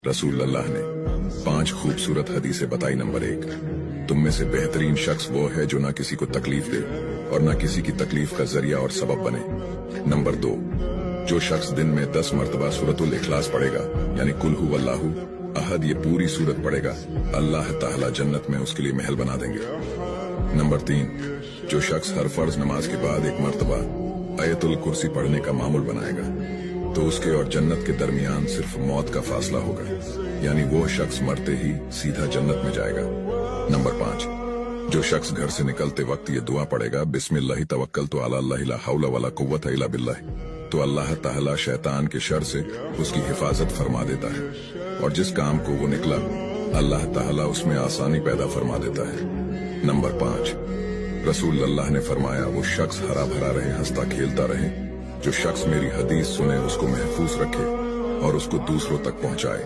रसूल अल्लाह ने 5 खूबसूरत हदीसें बताई। नंबर 1, तुम में से बेहतरीन शख्स वो है जो ना किसी को तकलीफ दे और ना किसी की तकलीफ का जरिया और सबब बने। नंबर 2, जो शख्स दिन में 10 मरतबा सूरतुल इखलास पढ़ेगा, यानी कुल हु वल्लाहु अहद, ये पूरी सूरत पढ़ेगा, अल्लाह ताला जन्नत में उसके लिए महल बना देंगे। नंबर 3, जो शख्स हर फर्ज नमाज के बाद 1 मरतबा आयतुल कुर्सी पढ़ने का मामूल बनाएगा, तो उसके और जन्नत के दरमियान सिर्फ मौत का फासला होगा, यानी वो शख्स मरते ही सीधा जन्नत में जाएगा। नंबर 5, जो शख्स घर से निकलते वक्त ये दुआ पढ़ेगा, बिस्मिल्लाहि तवक्कलतु अला अल्लाह ला हौला वला कुव्वता इल्ला बिल्लाह, तो अल्लाह ताला शैतान के शर से उसकी हिफाजत फरमा देता है, और जिस काम को वो निकला अल्लाह ताला उसमें आसानी पैदा फरमा देता है। नंबर 5, रसूल अल्लाह ने फरमाया, वो शख्स हरा भरा रहे, हंसता खेलता रहे, जो शख्स मेरी हदीस सुने उसको महफूज रखे और उसको दूसरों तक पहुंचाए।